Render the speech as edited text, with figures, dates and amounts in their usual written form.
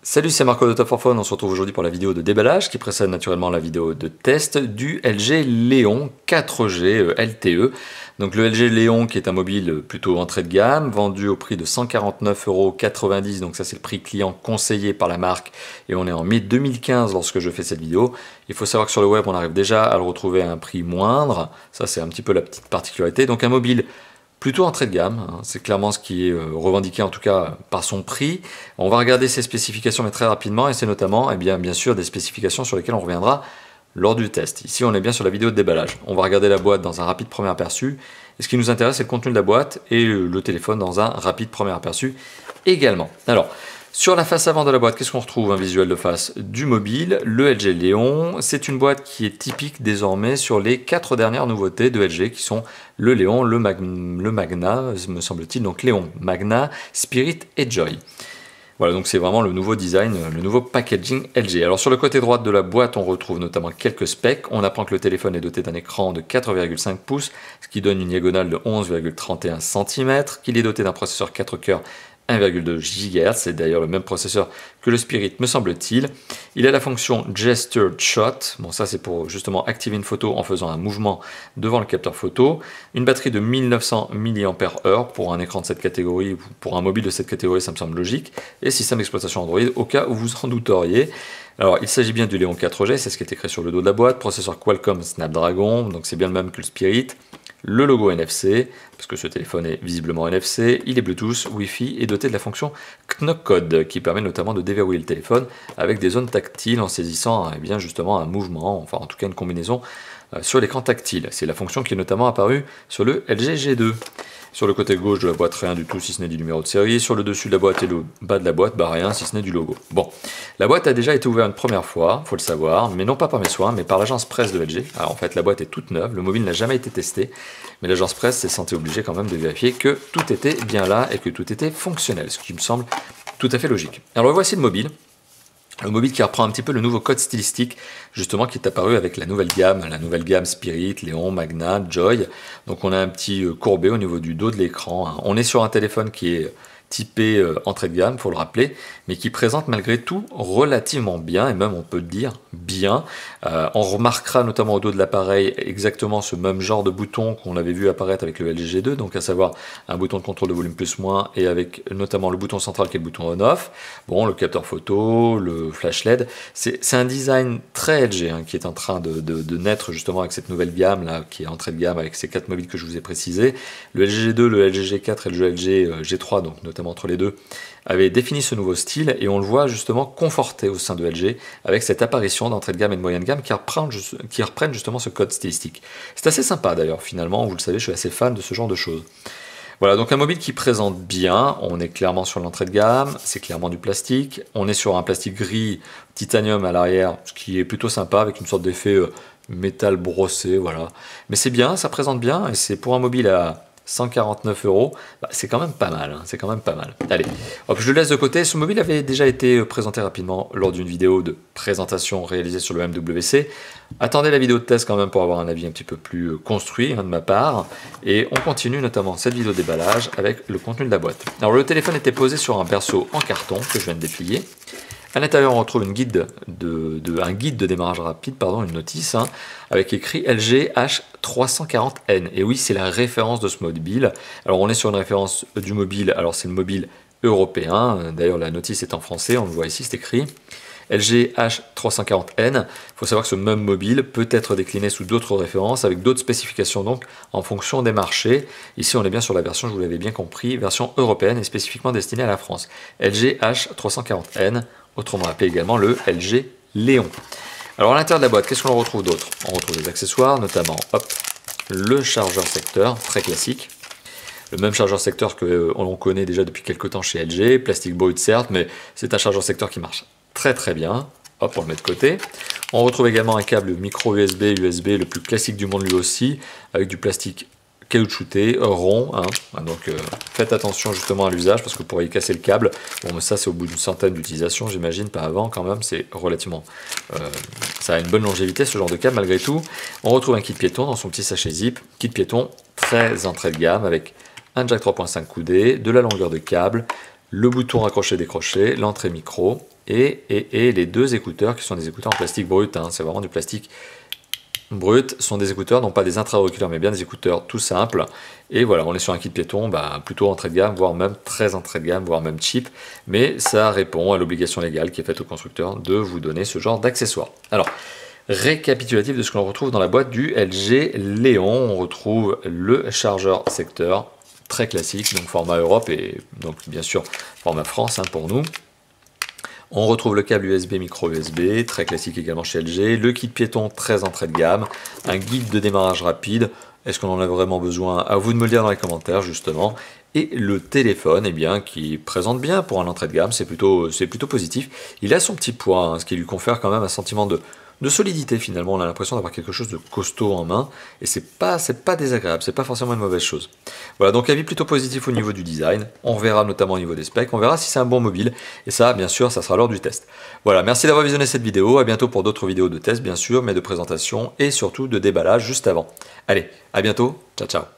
Salut, c'est Marco de Top 4 Phone. On se retrouve aujourd'hui pour la vidéo de déballage qui précède naturellement la vidéo de test du LG Léon 4G LTE. Donc le LG Léon qui est un mobile plutôt entrée de gamme, vendu au prix de 149,90 €. Donc ça c'est le prix client conseillé par la marque et on est en mai 2015 lorsque je fais cette vidéo. Il faut savoir que sur le web on arrive déjà à le retrouver à un prix moindre. Ça c'est un petit peu la petite particularité. Donc un mobile plutôt entrée de gamme, hein. C'est clairement ce qui est revendiqué en tout cas par son prix. On va regarder ses spécifications mais très rapidement et c'est notamment bien sûr des spécifications sur lesquelles on reviendra lors du test. Ici on est bien sur la vidéo de déballage. On va regarder la boîte dans un rapide premier aperçu et ce qui nous intéresse c'est le contenu de la boîte et le téléphone dans un rapide premier aperçu également. Alors sur la face avant de la boîte, qu'est-ce qu'on retrouve? Un visuel de face du mobile, le LG Léon. C'est une boîte qui est typique désormais sur les 4 dernières nouveautés de LG qui sont le Léon, le Magna, me semble-t-il, donc Léon, Magna, Spirit et Joy. Voilà, donc c'est vraiment le nouveau design, le nouveau packaging LG. Alors sur le côté droit de la boîte, on retrouve notamment quelques specs. On apprend que le téléphone est doté d'un écran de 4,5 pouces, ce qui donne une diagonale de 11,31 cm, qu'il est doté d'un processeur 4 cœurs 1,2 GHz, c'est d'ailleurs le même processeur que le Spirit me semble-t-il. Il a la fonction Gesture Shot, bon ça c'est pour justement activer une photo en faisant un mouvement devant le capteur photo. Une batterie de 1900 mAh pour un écran de cette catégorie, pour un mobile de cette catégorie ça me semble logique. Et système d'exploitation Android au cas où vous en douteriez. Alors il s'agit bien du Léon 4G, c'est ce qui est écrit sur le dos de la boîte, processeur Qualcomm Snapdragon, donc c'est bien le même que le Spirit. Le logo NFC, parce que ce téléphone est visiblement NFC, il est Bluetooth, Wi-Fi et doté de la fonction Knock Code qui permet notamment de déverrouiller le téléphone avec des zones tactiles en saisissant bien justement un mouvement, enfin en tout cas une combinaison sur l'écran tactile. C'est la fonction qui est notamment apparue sur le LG G2. Sur le côté gauche de la boîte, rien du tout si ce n'est du numéro de série. Sur le dessus de la boîte et le bas de la boîte, rien si ce n'est du logo. Bon, la boîte a déjà été ouverte une première fois, il faut le savoir, mais non pas par mes soins, mais par l'agence presse de LG. Alors en fait, la boîte est toute neuve, le mobile n'a jamais été testé, mais l'agence presse s'est sentie obligée quand même de vérifier que tout était bien là et que tout était fonctionnel, ce qui me semble tout à fait logique. Alors voici le mobile. Le mobile qui reprend un petit peu le nouveau code stylistique justement qui est apparu avec la nouvelle gamme Spirit, Léon, Magna, Joy. Donc on a un petit courbé au niveau du dos de l'écran, hein. On est sur un téléphone qui est typé entrée de gamme, il faut le rappeler, mais qui présente malgré tout relativement bien, et même on peut le dire bien. On remarquera notamment au dos de l'appareil exactement ce même genre de bouton qu'on avait vu apparaître avec le LG G2, donc à savoir un bouton de contrôle de volume plus-moins, et avec notamment le bouton central qui est le bouton on-off. Bon, le capteur photo, le flash LED, c'est un design très LG hein, qui est en train de naître justement avec cette nouvelle gamme là, qui est entrée de gamme avec ces 4 mobiles que je vous ai précisés. Le LG G2, le LG G4 et le LG G3, donc notamment entre les deux, avait défini ce nouveau style et on le voit justement conforté au sein de LG avec cette apparition d'entrée de gamme et de moyenne gamme qui reprennent justement ce code stylistique. C'est assez sympa d'ailleurs finalement, vous le savez, je suis assez fan de ce genre de choses. Voilà, donc un mobile qui présente bien, on est clairement sur l'entrée de gamme, c'est clairement du plastique, on est sur un plastique gris titanium à l'arrière, ce qui est plutôt sympa avec une sorte d'effet métal brossé, voilà. Mais c'est bien, ça présente bien et c'est pour un mobile à 149 €, c'est quand même pas mal, hein, c'est quand même pas mal. Allez, hop, je le laisse de côté. Ce mobile avait déjà été présenté rapidement lors d'une vidéo de présentation réalisée sur le MWC. Attendez la vidéo de test quand même pour avoir un avis un petit peu plus construit hein, de ma part. Et on continue notamment cette vidéo de déballage avec le contenu de la boîte. Alors le téléphone était posé sur un berceau en carton que je viens de déplier. À l'intérieur, on retrouve un guide de démarrage rapide, une notice, hein, avec écrit LG H340N. Et oui, c'est la référence de ce mobile. Alors, on est sur une référence du mobile. Alors, c'est le mobile européen. D'ailleurs, la notice est en français. On le voit ici, c'est écrit. LG H340N. Il faut savoir que ce même mobile peut être décliné sous d'autres références, avec d'autres spécifications donc en fonction des marchés. Ici, on est bien sur la version, je vous l'avais bien compris, version européenne et spécifiquement destinée à la France. LG H340N. Autrement appelé également le LG Léon. Alors à l'intérieur de la boîte, qu'est-ce qu'on retrouve d'autre? On retrouve des accessoires, notamment le chargeur secteur, très classique. Le même chargeur secteur que l'on connaît déjà depuis quelques temps chez LG, plastique brut certes, mais c'est un chargeur secteur qui marche très très bien. Hop, on le met de côté. On retrouve également un câble micro USB, le plus classique du monde lui aussi, avec du plastique caoutchouté, rond, hein. Donc faites attention justement à l'usage parce que vous pourriez y casser le câble. Bon, mais ça c'est au bout d'une centaine d'utilisations, j'imagine, pas avant quand même, c'est relativement... ça a une bonne longévité ce genre de câble malgré tout. On retrouve un kit piéton dans son petit sachet zip, kit piéton très entrée de gamme avec un jack 3.5 coudé, de la longueur de câble, le bouton raccroché-décroché, l'entrée micro, et les deux écouteurs qui sont des écouteurs en plastique brut, hein, c'est vraiment du plastique brut, sont des écouteurs, non pas des intra-auriculaires, mais bien des écouteurs tout simples. Et voilà, on est sur un kit piéton, plutôt entrée de gamme, voire même très entrée de gamme, voire même cheap, mais ça répond à l'obligation légale qui est faite au constructeur de vous donner ce genre d'accessoires. Alors, récapitulatif de ce que l'on retrouve dans la boîte du LG Léon, on retrouve le chargeur secteur, très classique, donc format Europe et donc bien sûr format France, hein, pour nous. On retrouve le câble USB micro USB, très classique également chez LG, le kit piéton très entrée de gamme, un guide de démarrage rapide. Est-ce qu'on en a vraiment besoin? À vous de me le dire dans les commentaires justement. Et le téléphone, eh bien, qui présente bien pour un entrée de gamme, c'est plutôt positif. Il a son petit poids, hein, ce qui lui confère quand même un sentiment de solidité finalement. On a l'impression d'avoir quelque chose de costaud en main et c'est pas désagréable, c'est pas forcément une mauvaise chose. Voilà, donc avis plutôt positif au niveau du design. On verra notamment au niveau des specs, on verra si c'est un bon mobile et ça, bien sûr, ça sera lors du test. Voilà, merci d'avoir visionné cette vidéo. À bientôt pour d'autres vidéos de test, bien sûr, mais de présentation et surtout de déballage juste avant. Allez, à bientôt. Ciao, ciao.